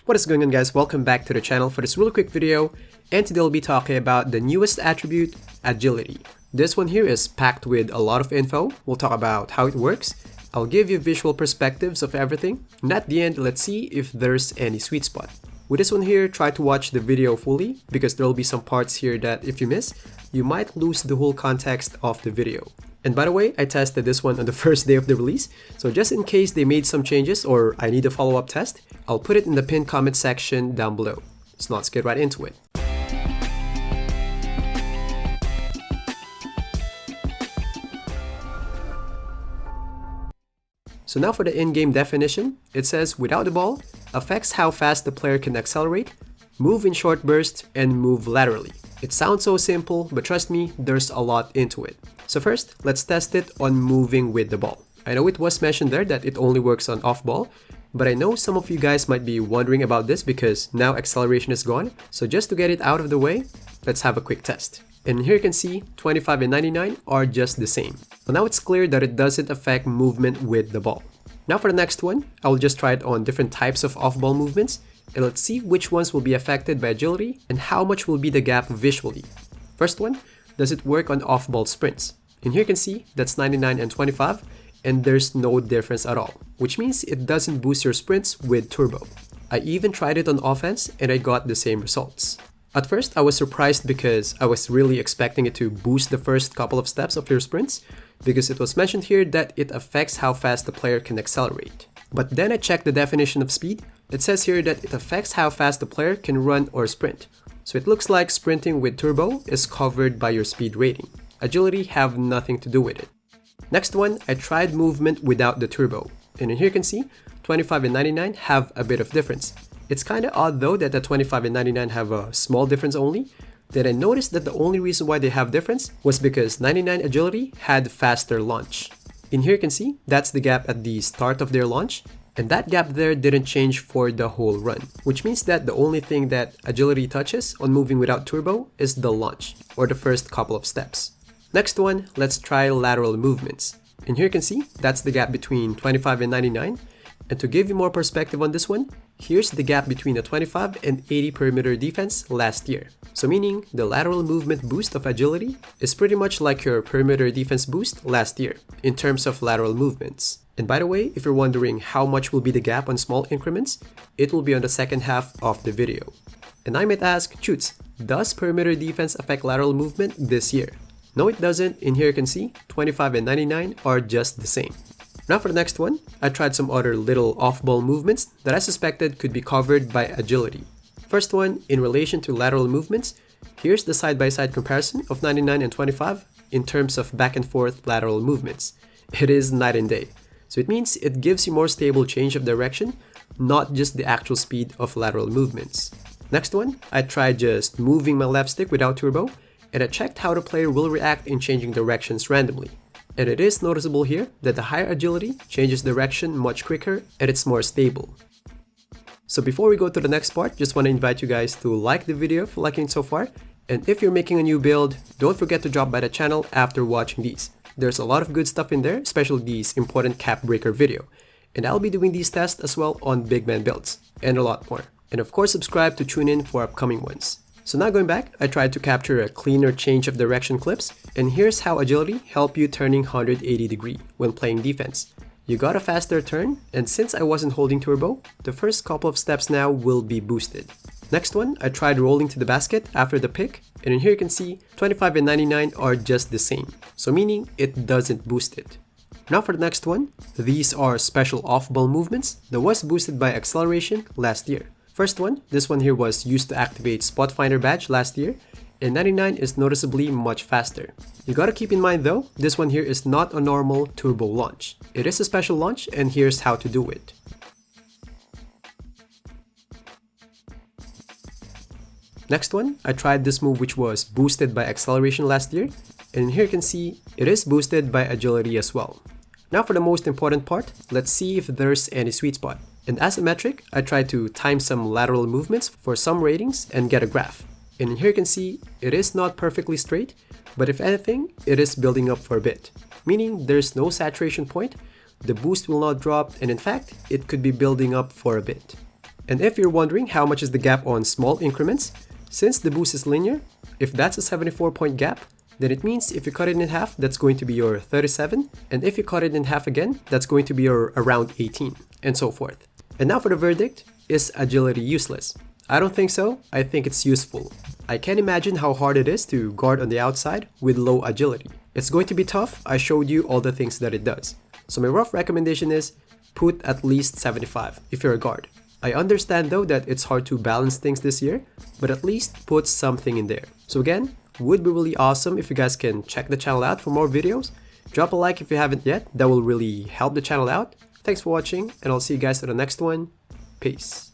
What is going on, guys? Welcome back to the channel for this really quick video, and today we'll be talking about the newest attribute, agility. This one here is packed with a lot of info. We'll talk about how it works. I'll give you visual perspectives of everything, and at the end, let's see if there's any sweet spot. With this one here, try to watch the video fully because there will be some parts here that if you miss, you might lose the whole context of the video. And by the way, I tested this one on the first day of the release, so just in case they made some changes or I need a follow-up test, I'll put it in the pinned comment section down below. So let's get right into it. So now for the in-game definition, it says without the ball, affects how fast the player can accelerate, move in short bursts, and move laterally. It sounds so simple, but trust me, there's a lot into it. So first, let's test it on moving with the ball. I know it was mentioned there that it only works on off-ball, but I know some of you guys might be wondering about this because now acceleration is gone. So just to get it out of the way, let's have a quick test. And here you can see 25 and 99 are just the same. So now it's clear that it doesn't affect movement with the ball. Now for the next one, I will just try it on different types of off-ball movements, and let's see which ones will be affected by agility and how much will be the gap visually. First one, does it work on off-ball sprints? And here you can see that's 99 and 25, and there's no difference at all, which means it doesn't boost your sprints with turbo. I even tried it on offense and I got the same results. At first, I was surprised because I was really expecting it to boost the first couple of steps of your sprints because it was mentioned here that it affects how fast the player can accelerate. But then I checked the definition of speed. It says here that it affects how fast the player can run or sprint. So it looks like sprinting with turbo is covered by your speed rating. Agility have nothing to do with it. Next one, I tried movement without the turbo. And here you can see 25 and 99 have a bit of difference. It's kinda odd though that the 25 and 99 have a small difference only. Then I noticed that the only reason why they have difference was because 99 agility had faster launch. In here you can see that's the gap at the start of their launch, and that gap there didn't change for the whole run, which means that the only thing that agility touches on moving without turbo is the launch, or the first couple of steps. Next one, let's try lateral movements. And here you can see that's the gap between 25 and 99. And to give you more perspective on this one, here's the gap between the 25 and 80 perimeter defense last year. So meaning the lateral movement boost of agility is pretty much like your perimeter defense boost last year in terms of lateral movements. And by the way, if you're wondering how much will be the gap on small increments, it will be on the second half of the video. And I might ask, Choots, does perimeter defense affect lateral movement this year? No, it doesn't. In here you can see 25 and 99 are just the same. Now for the next one, I tried some other little off-ball movements that I suspected could be covered by agility. First one, in relation to lateral movements, here's the side-by-side comparison of 99 and 25 in terms of back and forth lateral movements. It is night and day. So it means it gives you more stable change of direction, not just the actual speed of lateral movements. Next one, I tried just moving my left stick without turbo, and I checked how the player will react in changing directions randomly. And it is noticeable here that the higher agility changes direction much quicker and it's more stable. So before we go to the next part, just want to invite you guys to like the video for liking it so far. And if you're making a new build, don't forget to drop by the channel after watching these. There's a lot of good stuff in there, especially these important cap breaker video. And I'll be doing these tests as well on big man builds and a lot more. And of course subscribe to tune in for upcoming ones. So now going back, I tried to capture a cleaner change of direction clips, and here's how agility help you turning 180 degree when playing defense. You got a faster turn, and since I wasn't holding turbo, the first couple of steps now will be boosted. Next one, I tried rolling to the basket after the pick, and in here you can see 25 and 99 are just the same, so meaning it doesn't boost it. Now for the next one, these are special off-ball movements that was boosted by acceleration last year. First one, this one here was used to activate Spot Finder badge last year, and 99 is noticeably much faster. You gotta keep in mind though, this one here is not a normal turbo launch. It is a special launch, and here's how to do it. Next one, I tried this move which was boosted by acceleration last year, and here you can see it is boosted by agility as well. Now for the most important part, let's see if there's any sweet spot. And as a metric, I tried to time some lateral movements for some ratings and get a graph. And here you can see it is not perfectly straight, but if anything, it is building up for a bit. Meaning there's no saturation point, the boost will not drop, and in fact, it could be building up for a bit. And if you're wondering how much is the gap on small increments, since the boost is linear, if that's a 74-point gap, then it means if you cut it in half, that's going to be your 37, and if you cut it in half again, that's going to be your around 18, and so forth. And now for the verdict, is agility useless? I don't think so, I think it's useful. I can't imagine how hard it is to guard on the outside with low agility. It's going to be tough, I showed you all the things that it does. So my rough recommendation is, put at least 75 if you're a guard. I understand though that it's hard to balance things this year, but at least put something in there. So again, would be really awesome if you guys can check the channel out for more videos. Drop a like if you haven't yet, that will really help the channel out. Thanks for watching, and I'll see you guys in the next one. Peace.